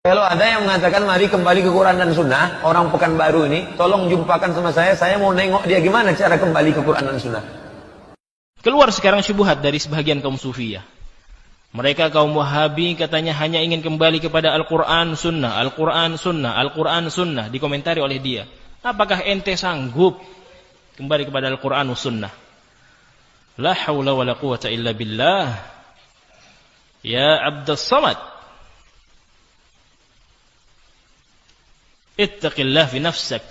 Kalau ada yang mengatakan mari kembali ke Quran dan Sunnah, orang Pekanbaru ini, tolong jumpakan sama saya mau nengok dia gimana cara kembali ke Quran dan Sunnah. Keluar sekarang syubhat dari sebagian kaum Sufiyah. Mereka kaum Wahabi katanya hanya ingin kembali kepada Al-Quran Sunnah, Al-Quran Sunnah, Al-Quran Sunnah. Dikomentari oleh dia, apakah ente sanggup kembali kepada Al-Quran Sunnah? La hawla wa la quwata illa billah. Ya Abdus Samad, ittaqillah fi nafsak.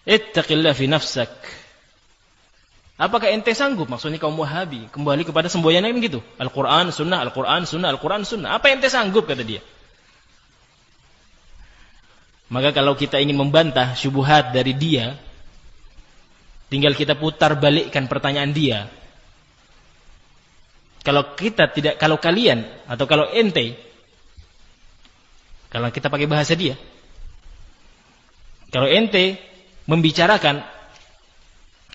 Ittaqillah fi nafsak. Apakah ente sanggup, maksudnya kaum Wahabi, kembali kepada semboyannya gitu? Al-Quran Sunnah, Al-Quran Sunnah, Al-Quran Sunnah. Apa ente sanggup, kata dia. Maka kalau kita ingin membantah syubhat dari dia, tinggal kita putar balikkan pertanyaan dia. Kalau kalian atau kalau ente, kalau kita pakai bahasa dia, kalau ente membicarakan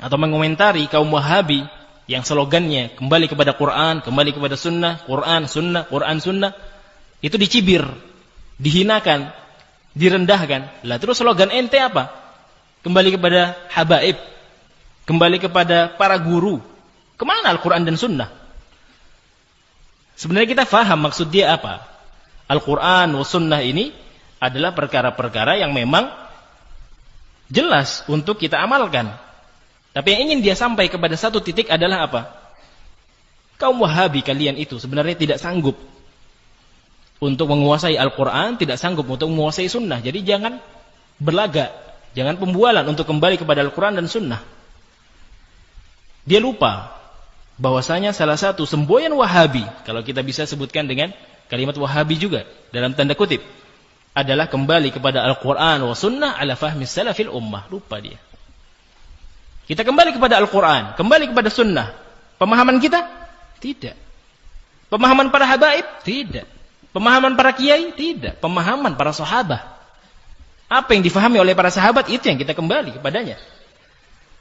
atau mengomentari kaum Wahabi yang slogannya kembali kepada Quran, kembali kepada Sunnah, Quran Sunnah, Quran Sunnah, itu dicibir, dihinakan, direndahkan. Lah terus slogan ente apa? Kembali kepada habaib, kembali kepada para guru. Kemana Al-Quran dan Sunnah? Sebenarnya kita faham maksud dia apa. Al-Quran wa Sunnah ini adalah perkara-perkara yang memang jelas untuk kita amalkan. Tapi yang ingin dia sampai kepada satu titik adalah apa? Kaum Wahabi kalian itu sebenarnya tidak sanggup untuk menguasai Al-Quran, tidak sanggup untuk menguasai Sunnah. Jadi jangan berlagak, jangan pembualan untuk kembali kepada Al-Quran dan Sunnah. Dia lupa bahwasanya salah satu semboyan Wahabi, kalau kita bisa sebutkan dengan kalimat Wahabi juga dalam tanda kutip, adalah kembali kepada Al-Quran wa Sunnah ala fahmi salafil ummah. Lupa dia. Kita kembali kepada Al-Quran, kembali kepada Sunnah. Pemahaman kita? Tidak. Pemahaman para habaib? Tidak. Pemahaman para kiai? Tidak. Pemahaman para sahabat. Apa yang difahami oleh para sahabat, itu yang kita kembali kepadanya.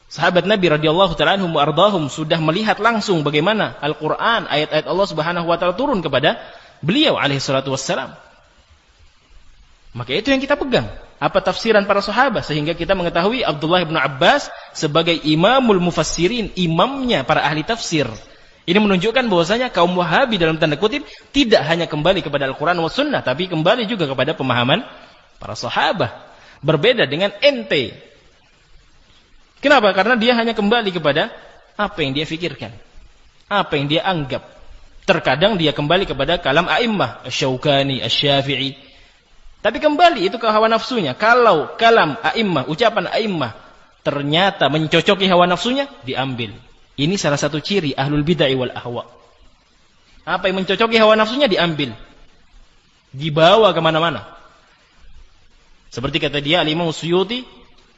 Sahabat Nabi radhiyallahu ta'ala anhum wa ardahum sudah melihat langsung bagaimana Al-Quran, ayat-ayat Allah subhanahu wa ta'ala turun kepada beliau alaihi salatu wassalam. Maka itu yang kita pegang. Apa tafsiran para sahabat, sehingga kita mengetahui Abdullah bin Abbas sebagai imamul mufassirin, imamnya para ahli tafsir. Ini menunjukkan bahwasanya kaum Wahabi dalam tanda kutip tidak hanya kembali kepada Al-Quran wa Sunnah, tapi kembali juga kepada pemahaman para sahabat. Berbeda dengan ente. Kenapa? Karena dia hanya kembali kepada apa yang dia fikirkan, apa yang dia anggap. Terkadang dia kembali kepada kalam a'immah, Asy-Syaukani, Asy-Syafi'i. Tapi kembali itu ke hawa nafsunya. Kalau kalam a'immah, ucapan a'immah ternyata mencocoki hawa nafsunya, diambil. Ini salah satu ciri ahlul bid'ah wal ahwa. Apa yang mencocoki hawa nafsunya diambil, dibawa kemana-mana. Seperti kata dia, Al-Imam Suyuti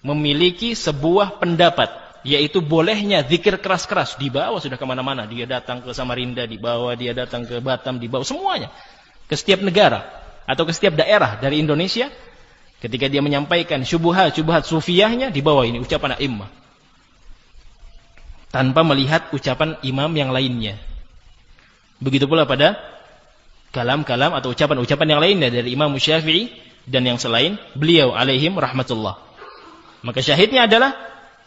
memiliki sebuah pendapat, yaitu bolehnya zikir keras-keras, dibawa sudah kemana-mana. Dia datang ke Samarinda, dibawa. Dia datang ke Batam, dibawa. Semuanya. Ke setiap negara atau ke setiap daerah dari Indonesia, ketika dia menyampaikan syubhat sufiyahnya, dibawa ini ucapan a'immah, tanpa melihat ucapan imam yang lainnya. Begitu pula pada kalam-kalam atau ucapan-ucapan yang lainnya dari Imam Syafi'i dan yang selain beliau alaihim rahmatullah. Maka syahidnya adalah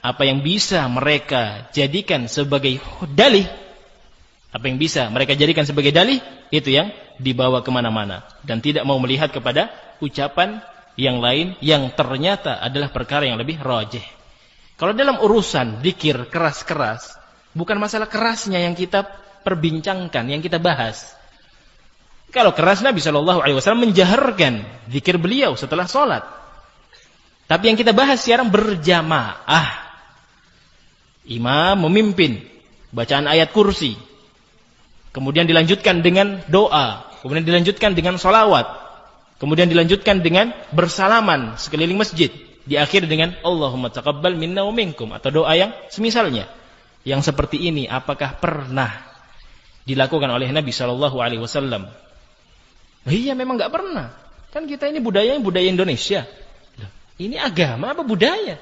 apa yang bisa mereka jadikan sebagai dalih, apa yang bisa mereka jadikan sebagai dalih, itu yang dibawa kemana-mana, dan tidak mau melihat kepada ucapan yang lain yang ternyata adalah perkara yang lebih rajih. Kalau dalam urusan zikir keras-keras, bukan masalah kerasnya yang kita perbincangkan, yang kita bahas. Kalau keras, Nabi SAW menjaharkan zikir beliau setelah sholat. Tapi yang kita bahas sekarang berjamaah. Imam memimpin bacaan ayat kursi, kemudian dilanjutkan dengan doa, kemudian dilanjutkan dengan sholawat, kemudian dilanjutkan dengan bersalaman sekeliling masjid, diakhiri dengan Allahumma taqabbal minna wa minkum, atau doa yang semisalnya. Yang seperti ini apakah pernah dilakukan oleh Nabi SAW? Iya, memang nggak pernah. Kan kita ini budaya Indonesia. Ini agama apa budaya?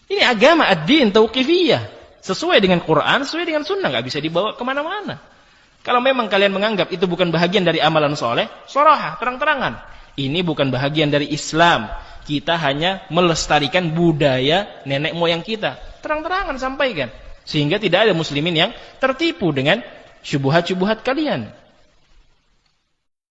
Ini agama ad-din tauqifiyah, sesuai dengan Quran, sesuai dengan Sunnah, nggak bisa dibawa kemana-mana. Kalau memang kalian menganggap itu bukan bahagian dari amalan soleh, soroha, terang-terangan. Ini bukan bahagian dari Islam. Kita hanya melestarikan budaya nenek moyang kita. Terang-terangan sampaikan. Sehingga tidak ada muslimin yang tertipu dengan syubhat-syubhat kalian.